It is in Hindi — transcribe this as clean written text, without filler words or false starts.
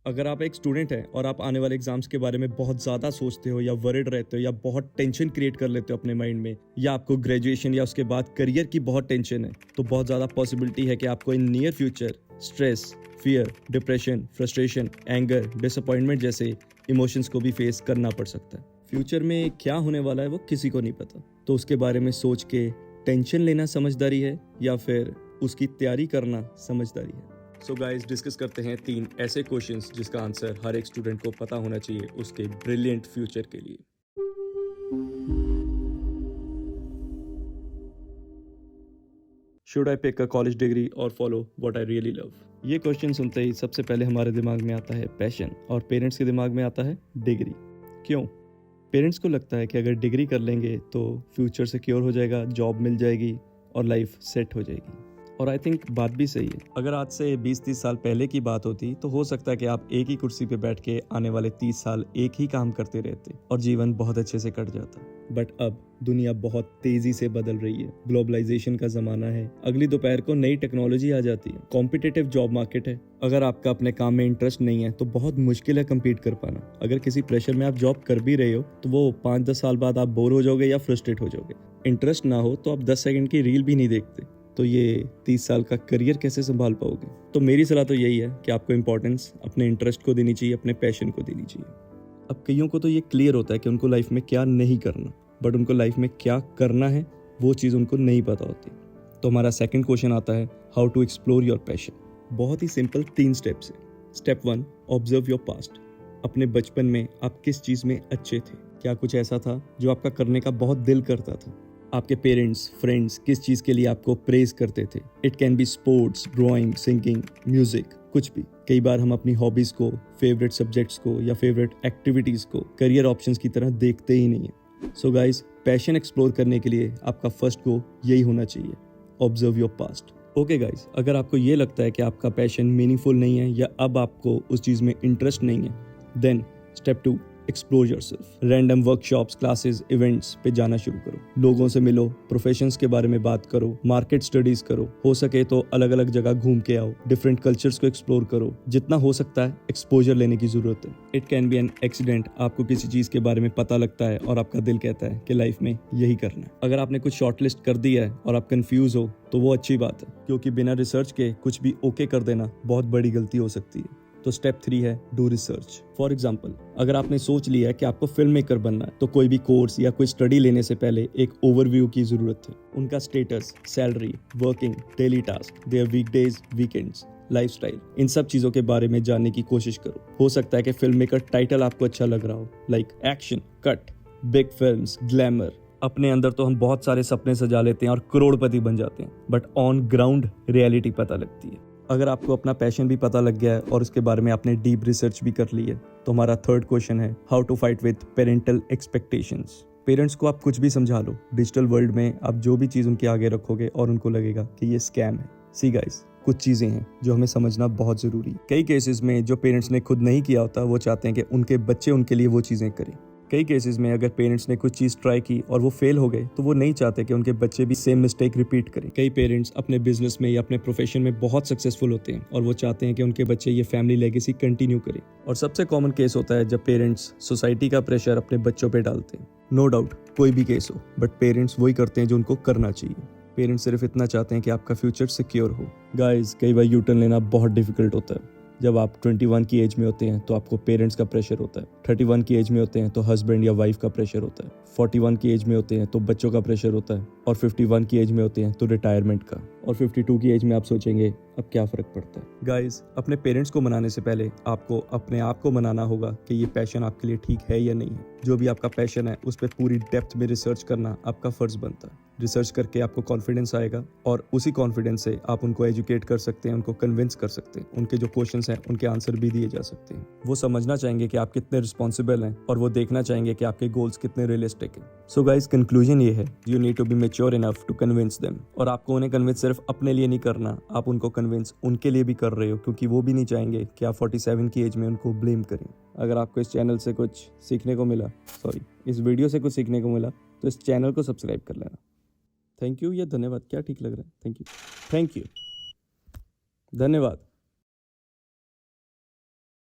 अगर आप एक स्टूडेंट हैं और आप आने वाले एग्जाम्स के बारे में बहुत ज़्यादा सोचते हो या वरिड रहते हो या बहुत टेंशन क्रिएट कर लेते हो अपने माइंड में, या आपको ग्रेजुएशन या उसके बाद करियर की बहुत टेंशन है, तो बहुत ज़्यादा पॉसिबिलिटी है कि आपको in near future stress, fear, depression, frustration, anger, disappointment जैसे इमोशंस को भी फेस करना पड़ सकता है। फ्यूचर में क्या होने वाला है वो किसी को नहीं पता, तो उसके बारे में सोच के टेंशन लेना समझदारी है या फिर उसकी तैयारी करना समझदारी है। सो गाइस, डिस्कस करते हैं 3 ऐसे क्वेश्चंस जिसका आंसर हर एक स्टूडेंट को पता होना चाहिए उसके ब्रिलियंट फ्यूचर के लिए। Should I pick a college degree और follow what I really love? ये क्वेश्चन सुनते ही सबसे पहले हमारे दिमाग में आता है पैशन, और पेरेंट्स के दिमाग में आता है डिग्री। क्यों? पेरेंट्स को लगता है कि अगर डिग्री कर लेंगे तो फ्यूचर सिक्योर हो जाएगा, जॉब मिल जाएगी और लाइफ सेट हो जाएगी। और आई थिंक बात भी सही है। अगर आज से 20-30 साल पहले की बात होती तो हो सकता है कि आप एक ही कुर्सी पे बैठ के आने वाले 30 साल एक ही काम करते रहते और जीवन बहुत अच्छे से कट जाता। बट अब दुनिया बहुत तेजी से बदल रही है, ग्लोबलाइजेशन का जमाना है, अगली दोपहर को नई टेक्नोलॉजी आ जाती है, कॉम्पिटिटिव जॉब मार्केट है। अगर आपका अपने काम में इंटरेस्ट नहीं है तो बहुत मुश्किल है कम्पीट कर पाना। अगर किसी प्रेशर में आप जॉब कर भी रहे हो तो वो 5-10 साल बाद आप बोर हो जाओगे या फ्रस्ट्रेट हो जाओगे। इंटरेस्ट ना हो तो आप 10 सेकंड की रील भी नहीं देखते, तो ये 30 साल का करियर कैसे संभाल पाओगे? तो मेरी सलाह तो यही है कि आपको इंपॉर्टेंस अपने इंटरेस्ट को देनी चाहिए, अपने पैशन को देनी चाहिए। अब कईयों को तो ये क्लियर होता है कि उनको लाइफ में क्या नहीं करना, बट उनको लाइफ में क्या करना है वो चीज़ उनको नहीं पता होती। तो हमारा सेकंड क्वेश्चन आता है, how to explore your passion. बहुत ही सिंपल 3 स्टेप्स है। Step 1, observe your past. अपने बचपन में आप किस चीज़ में अच्छे थे? क्या कुछ ऐसा था जो आपका करने का बहुत दिल करता था? आपके पेरेंट्स, फ्रेंड्स किस चीज़ के लिए आपको प्रेज करते थे? It can be sports, drawing, singing, music, कुछ भी। कई बार हम अपनी हॉबीज़ को, फेवरेट सब्जेक्ट्स को या फेवरेट एक्टिविटीज़ को करियर ऑप्शंस की तरह देखते ही नहीं है। सो गाइज, पैशन एक्सप्लोर करने के लिए आपका फर्स्ट गो यही होना चाहिए, observe your past. Okay guys, अगर आपको ये लगता है कि आपका पैशन मीनिंगफुल नहीं है या अब आपको उस चीज़ में इंटरेस्ट नहीं है, then step 2, explore yourself. Random workshops, classes, events पे जाना शुरू करो, लोगों से मिलो, प्रोफेशंस के बारे में बात करो, मार्केट स्टडीज करो, हो सके तो अलग अलग जगह घूम के आओ, डिफरेंट कल्चर्स को एक्सप्लोर करो। जितना हो सकता है एक्सपोजर लेने की जरूरत है। It can be an accident, आपको किसी चीज के बारे में पता लगता है और आपका दिल कहता है कि लाइफ में यही करना है। अगर आपने कुछ शॉर्टलिस्ट कर दिया है और आप कंफ्यूज हो तो वो अच्छी बात है, क्योंकि बिना रिसर्च के कुछ भी ओके कर देना बहुत बड़ी गलती हो सकती है। तो स्टेप 3 है, डू रिसर्च। फॉर एग्जाम्पल, अगर आपने सोच लिया है कि आपको फिल्म मेकर बनना है तो कोई भी कोर्स या कोई स्टडी लेने से पहले एक ओवरव्यू की जरूरत है। उनका status, salary, working, daily task, their weekdays, weekends, lifestyle, इन सब चीजों के बारे में जानने की कोशिश करो। हो सकता है कि फिल्म मेकर टाइटल आपको अच्छा लग रहा हो, like action, cut, big films, glamour. अपने अंदर तो हम बहुत सारे सपने सजा लेते हैं और करोड़पति बन जाते हैं, बट ऑन ग्राउंड रियलिटी पता लगती है। अगर आपको अपना पैशन भी पता लग गया है और उसके बारे में आपने डीप रिसर्च भी कर ली है, तो हमारा थर्ड क्वेश्चन है, how to fight with parental expectations. Parents को आप कुछ भी समझा लो, डिजिटल वर्ल्ड में आप जो भी चीज़ उनके आगे रखोगे और उनको लगेगा कि ये स्कैम है। सी गाइस, कुछ चीज़ें हैं जो हमें समझना बहुत ज़रूरी है। कई केसेस में जो पेरेंट्स ने खुद नहीं किया होता वो चाहते हैं कि उनके बच्चे उनके लिए वो चीज़ें करें। कई केसेस में अगर पेरेंट्स ने कुछ चीज़ ट्राई की और वो फेल हो गए तो वो नहीं चाहते कि उनके बच्चे भी सेम मिस्टेक रिपीट करें। कई पेरेंट्स अपने बिजनेस में या अपने प्रोफेशन में बहुत सक्सेसफुल होते हैं और वो चाहते हैं कि उनके बच्चे ये फैमिली लेगेसी कंटिन्यू करें। और सबसे कॉमन केस होता है जब पेरेंट्स सोसाइटी का प्रेशर अपने बच्चों पे डालते हैं। नो डाउट, कोई भी केस हो, बट पेरेंट्स वही करते हैं जो उनको करना चाहिए। पेरेंट्स सिर्फ इतना चाहते हैं कि आपका फ्यूचर सिक्योर हो। गाइज, कई बार यूटर्न लेना बहुत डिफिकल्ट होता है। जब आप 21 की एज में होते हैं तो आपको पेरेंट्स का प्रेशर होता है, 31 की एज में होते हैं तो हस्बैंड या वाइफ का प्रेशर होता है, 41 की एज में होते हैं तो बच्चों का प्रेशर होता है, और 51 की एज में होते हैं तो रिटायरमेंट का, और 52 की एज में आप सोचेंगे अब क्या फ़र्क पड़ता है। गाइस, अपने पेरेंट्स को मनाने से पहले आपको अपने आप को मनाना होगा कि ये पैशन आपके लिए ठीक है या नहीं है। जो भी आपका पैशन है उस पर पूरी डेप्थ में रिसर्च करना आपका फ़र्ज बनता है। रिसर्च करके आपको कॉन्फिडेंस आएगा और उसी कॉन्फिडेंस से आप उनको एजुकेट कर सकते हैं, उनको कन्विंस कर सकते हैं, उनके जो क्वेश्चंस हैं उनके आंसर भी दिए जा सकते हैं। वो समझना चाहेंगे कि आप कितने रिस्पॉन्सिबल हैं और वो देखना चाहेंगे कि आपके गोल्स कितने रियलिस्टिक हैं। सो गाइस, कंक्लूजन ये है, you need to be mature enough to convince them. और आपको उन्हें कन्विंस सिर्फ अपने लिए नहीं करना, आप उनको कन्विंस उनके लिए भी कर रहे हो, क्योंकि वो भी नहीं चाहेंगे कि आप 47 की एज में उनको ब्लेम करें। अगर आपको इस चैनल से कुछ सीखने को मिला, इस वीडियो से कुछ सीखने को मिला, तो इस चैनल को सब्सक्राइब कर लेना। थैंक यू या धन्यवाद, क्या ठीक लग रहा है? थैंक यू, धन्यवाद।